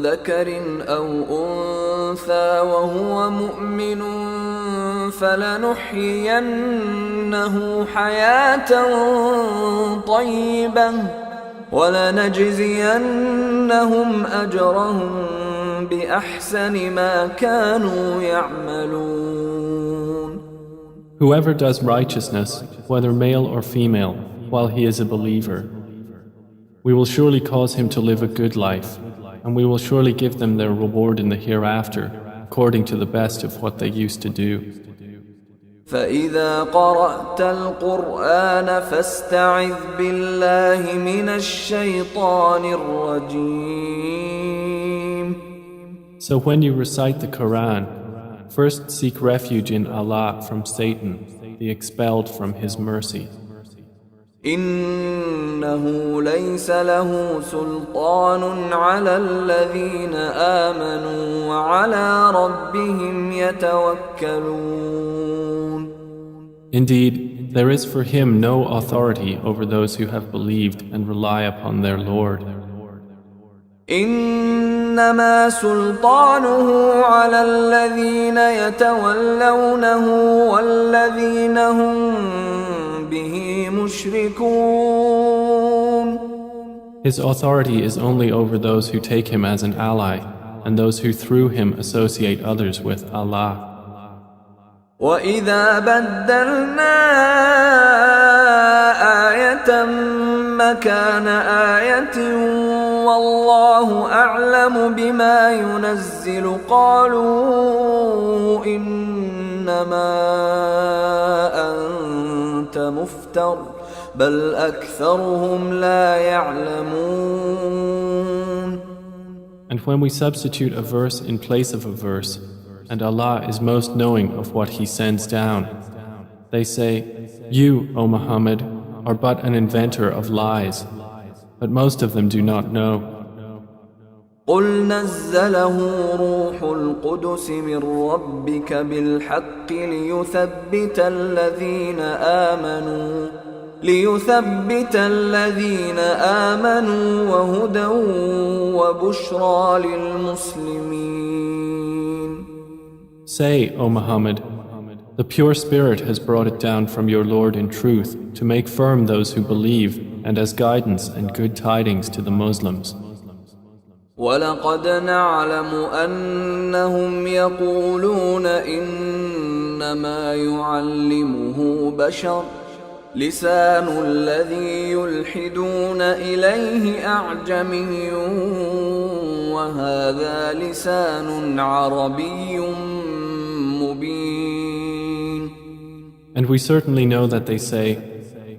ذكر أو أنثى وهو مؤمن فلنحيينه حياة طيبة ولنجزينهم أجرهم بأحسن ما كانوا يعملون. Whoever does righteousness, whether male or female, while he is a believer, we will surely cause him to live a good life, and we will surely give them their reward in the hereafter, according to the best of what they used to do. فإذا قرأت القرآن فاستعذ بالله من الشيطان الرجيم. So when you recite the Quran, first seek refuge in Allah from Satan, the expelled from His mercy. إنه ليس له سلطان على الذين آمنوا وعلى ربهم يتوكلون. Indeed, there is for him no authority over those who have believed and rely upon their Lord. إنما سلطانه على الذين يتولونه والذين هم به مشركون. His authority is only over those who take him as an ally and those who through him associate others with Allah. وَإِذَا بَدَّلْنَا آيَةً مَكَانَ آيَةٍ وَاللَّهُ أَعْلَمُ بِمَا يُنَزِّلُ قَالُوا إِنَّمَا أَنْتَ مُفْتَرٍ بَلْ أَكْثَرُهُمْ لَا يَعْلَمُونَ. And when we substitute a verse in place of a verse, and Allah is most knowing of what He sends down, they say, "You, O Muhammad, are but an inventor of lies," but most of them do not know. قُلْ نَزَّلَهُ رُوحُ الْقُدُسِ مِنْ رَبِّكَ بِالْحَقِّ ليثبت الذين آمنوا وهدى وبشرى للمسلمين. Say, O Muhammad, the pure Spirit has brought it down from your Lord in truth to make firm those who believe and as guidance and good tidings to the Muslims. وَلَقَدْ نَعْلَمُ أَنَّهُمْ يَقُولُونَ إِنَّمَا يُعَلِّمُهُ بَشَرٌ لسان الذي يلحدون إليه أعجمي وهذا لسان عربي مبين. And we certainly know that they say,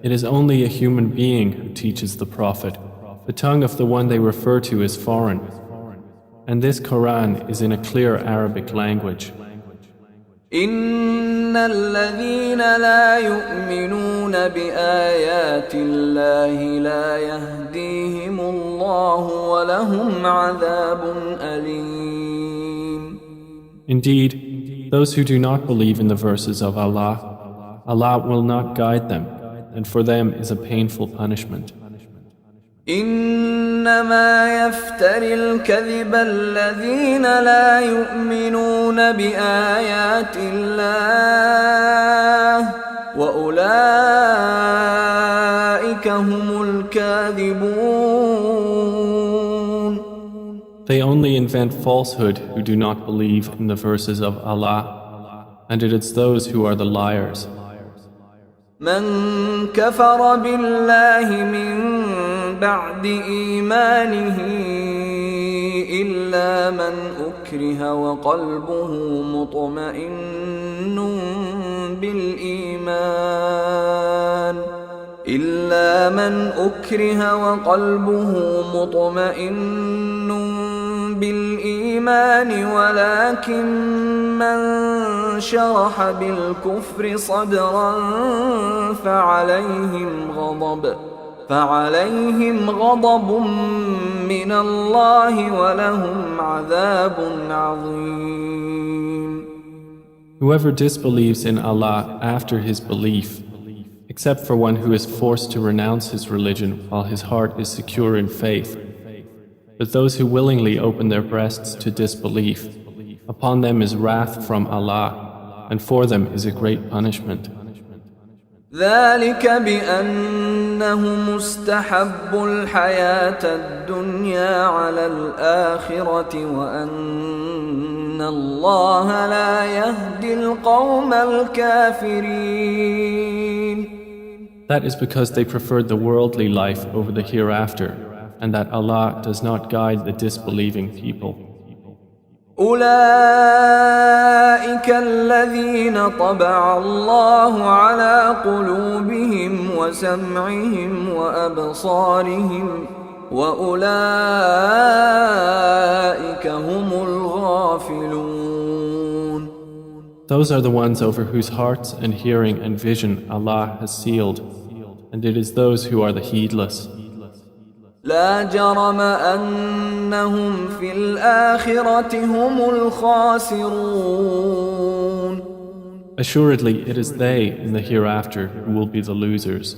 It is only a human being who teaches the Prophet. The tongue of the one they refer to is foreign. And this Quran is in a clear Arabic language. إن الذين لا يؤمنون بآيات الله لا يهديهم الله ولهم عذاب أليم. Indeed, those who do not believe in the verses of Allah, Allah will not guide them, and for them is a painful punishment. إنما يفتري الكذب الذين لا يؤمنون بآيات الله وأولئك هم الكاذبون. They only invent falsehood who do not believe in the verses of Allah, and it is those who are the liars. من كفر بالله من بعد إيمانه إلا من أكره وقلبه مطمئن بالإيمان ولكن من شرح بالكفر صدرا فعليهم غضب من الله ولهم عذاب عظيم. Whoever disbelieves in Allah after his belief, except for one who is forced to renounce his religion while his heart is secure in faith, but those who willingly open their breasts to disbelief, upon them is wrath from Allah, and for them is a great punishment. ذلك بأنهم استحبوا الحياة الدنيا على الآخرة وأن الله لا يهدي القوم الكافرين. That is because they preferred the worldly life over the hereafter, and that Allah does not guide the disbelieving people. أولئك الذين طبع الله على قلوبهم وسمعهم وأبصارهم وأولئك هم الغافلون. Those are the ones over whose hearts and hearing and vision Allah has sealed, and it is those who are the heedless. لا جرم أنهم في الآخرة هم الخاسرون. Assuredly, it is they in the hereafter who will be the losers.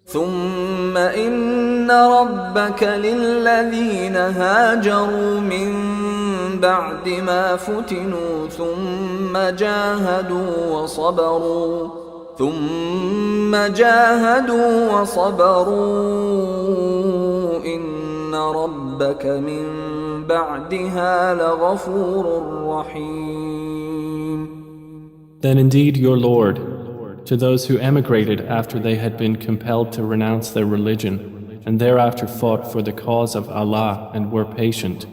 ثم إن ربك للذين هاجروا من بعد ما فتنوا ثم جاهدوا وصبروا إن ربك من بعدها لغفور رحيم. Then indeed your Lord, to those who emigrated after they had been compelled to renounce their religion, and thereafter fought for the cause of Allah and were patient,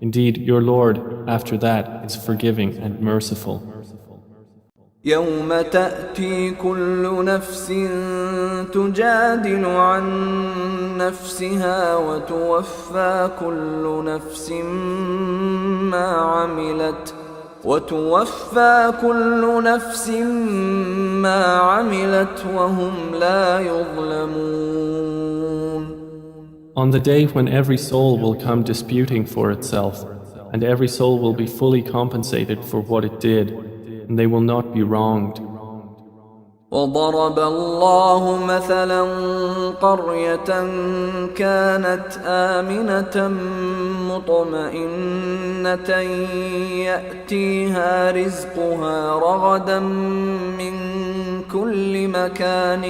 indeed your Lord after that is forgiving and merciful. يوم تأتي كل نفس تجادل عن نفسها وتوفى كل نفس ما عملت وهم لا يظلمون. On the day when every soul will come disputing for itself, and every soul will be fully compensated for what it did, and they will not be wronged. وضرب الله مثلا قرية كانت آمنة مطمئنة يأتيها رزقها رغدا من كل مكان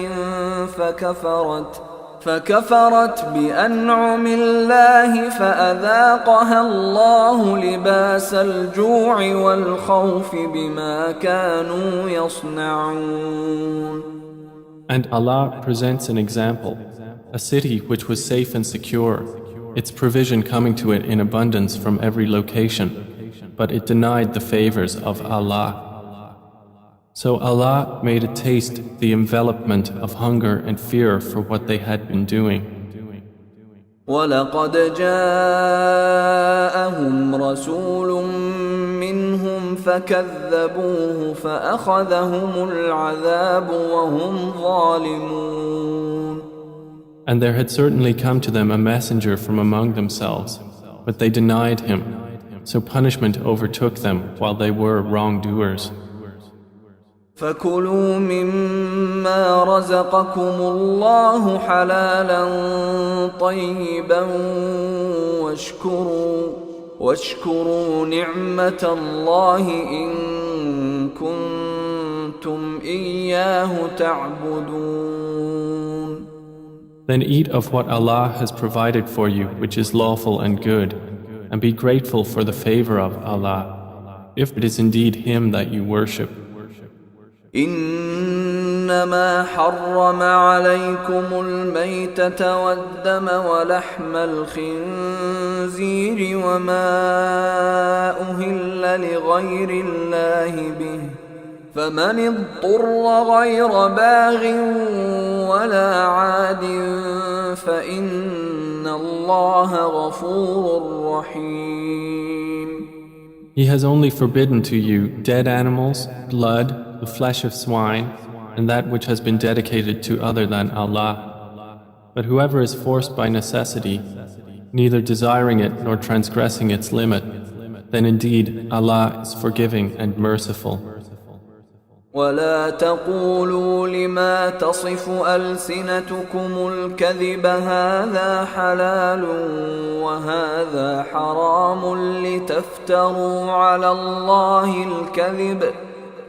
فكفرت بأنعم الله فأذاقها الله لباس الجوع والخوف بما كانوا يصنعون. And Allah presents an example, a city which was safe and secure, its provision coming to it in abundance from every location, but it denied the favors of Allah. So Allah made it taste the envelopment of hunger and fear for what they had been doing. وَلَقَدْ جَاءَهُمْ رَسُولٌ مِّنْهُمْ فَكَذَّبُوهُ فَأَخَذَهُمُ الْعَذَابُ وَهُمْ ظَالِمُونَ. And there had certainly come to them a messenger from among themselves, but they denied him, so punishment overtook them while they were wrongdoers. فَكُلُوا مِمَّا رَزَقَكُمُ اللَّهُ حَلَالًا طَيِّبًا واشكروا نِعْمَةَ اللَّهِ إِن كُنتُمْ إِيَّاهُ تَعْبُدُونَ. Then eat of what Allah has provided for you, which is lawful and good, and be grateful for the favor of Allah, if it is indeed Him that you worship. إنما حرم عليكم الميتة والدم ولحم الخنزير وما أهل لغير الله به فمن اضطر غير باغ ولا عاد فإن الله غفور رحيم. He has only forbidden to you dead animals, blood, the flesh of swine, and that which has been dedicated to other than Allah. But whoever is forced by necessity, neither desiring it nor transgressing its limit, then indeed Allah is forgiving and merciful. ولا تقولوا لما تصف ألسنتكم الكذب هذا حلال وهذا حرام لتفتروا على الله الكذب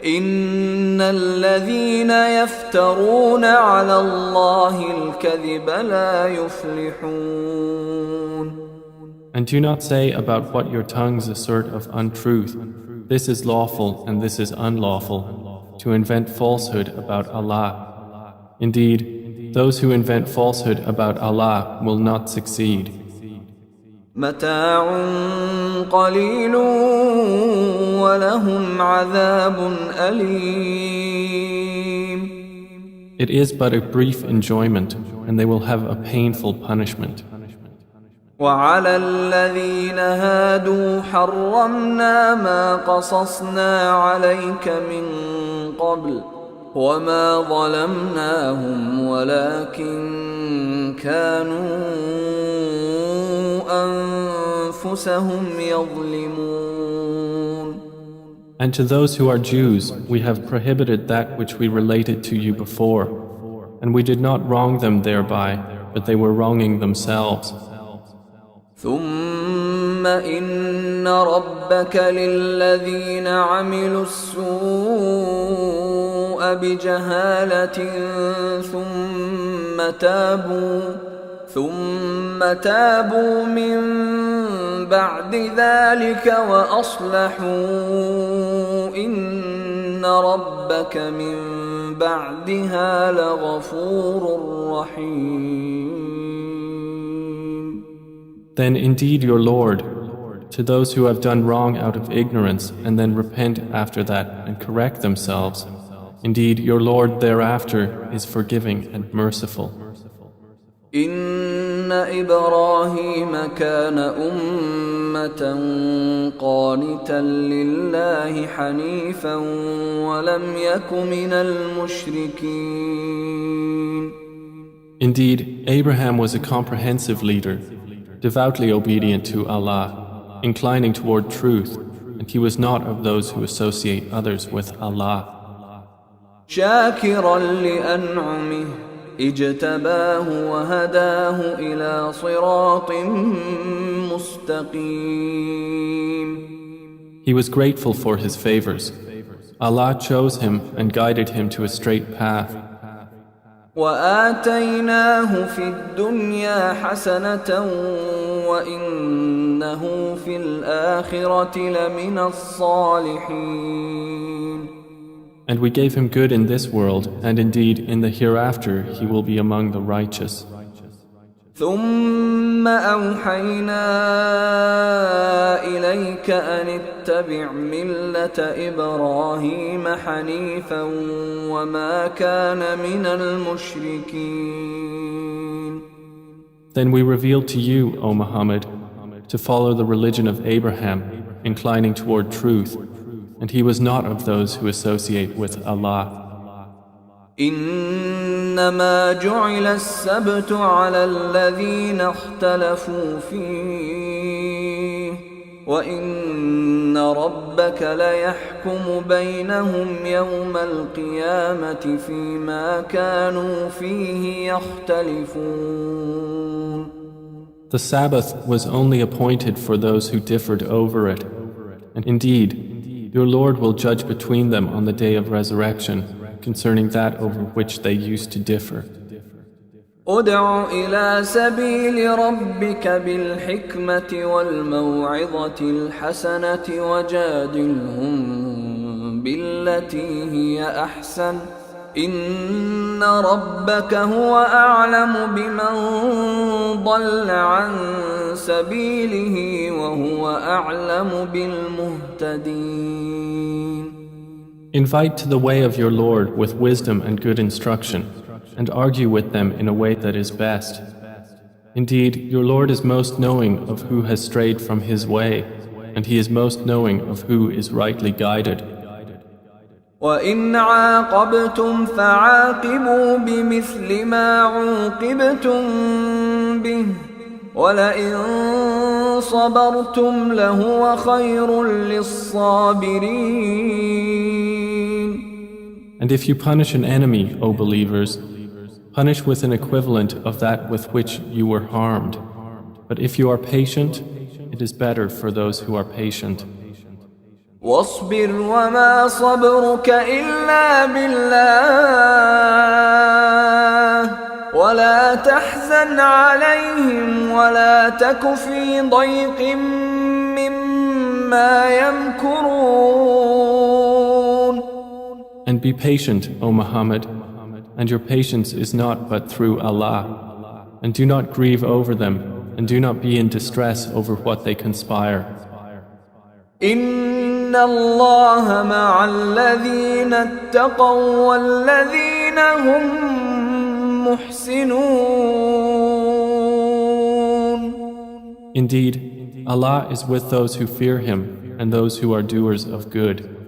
إن الذين يفترون على الله الكذب لا يفلحون. And do not say about what your tongues assert of untruth, this is lawful and this is unlawful, to invent falsehood about Allah. Indeed, those who invent falsehood about Allah will not succeed. متاع قليل ولهم عذاب أليم. It is but a brief enjoyment, and they will have a painful punishment. وعلى الذين هادوا حرمنا ما قصصنا عليك من قبل وما ظلمناهم ولكن كانوا أنفسهم يظلمون. And to those who are Jews, we have prohibited that which we related to you before, and we did not wrong them thereby, but they were wronging themselves. ثم إن ربك للذين عملوا السوء بجهالة ثم تابوا من بعد ذلك وأصلحوا إن ربك من بعدها لغفور رحيم. Then indeed your Lord, to those who have done wrong out of ignorance and then repent after that and correct themselves, indeed your Lord thereafter is forgiving and merciful. إن إبراهيم كان أمة قانتا لله حنيفا ولم يك من المشركين. Indeed, Abraham was a comprehensive leader, devoutly obedient to Allah, inclining toward truth, and he was not of those who associate others with Allah. شاكرا لأنعمه اجتباه وهداه إلى صراط مستقيم. He was grateful for his favors. Allah chose him and guided him to a straight path. وآتيناه في الدنيا حسنة وإنه في الآخرة لمن الصالحين. And we gave him good in this world, and indeed in the hereafter he will be among the righteous. ثم أوحينا إليك أن اتبع ملة إبراهيم حنيفا وما كان من المشركين. Then we revealed to you, O Muhammad, to follow the religion of Abraham, inclining toward truth, and he was not of those who associate with Allah. إنما جعل السبت على الذين اختلفوا فيه وإن ربك ليحكم بينهم يوم القيامة فيما كانوا فيه يختلفون. The Sabbath was only appointed for those who differed over it, and indeed, your Lord will judge between them on the day of resurrection concerning that over which they used to differ. ادع إلى سبيل ربك بالحكمة والموعظة الحسنة وجادلهم بالتي هي أحسن إن ربك هو أعلم بمن ضل عن سبيله وهو أعلم بالمهتدين. Invite to the way of your Lord with wisdom and good instruction, and argue with them in a way that is best. Indeed, your Lord is most knowing of who has strayed from his way, and he is most knowing of who is rightly guided. وَإِنْ عَاقَبْتُمْ فَعَاقِبُوا بِمِثْلِ مَا عُوقِبْتُمْ بِهِ وَلَئِنْ صَبَرْتُمْ لَهُوَ خَيْرٌ لِلصَّابِرِينَ. And if you punish an enemy, O believers, punish with an equivalent of that with which you were harmed. But if you are patient, it is better for those who are patient. واصبر وما صبرك إلا بالله ولا تحزن عليهم ولا تك في ضيق مما يمكرون. And be patient, O Muhammad, and your patience is not but through Allah. And do not grieve over them, and do not be in distress over what they conspire. إن الله مع الذين اتقوا والذين هم محسنون. Indeed, Allah is with those who fear Him and those who are doers of good.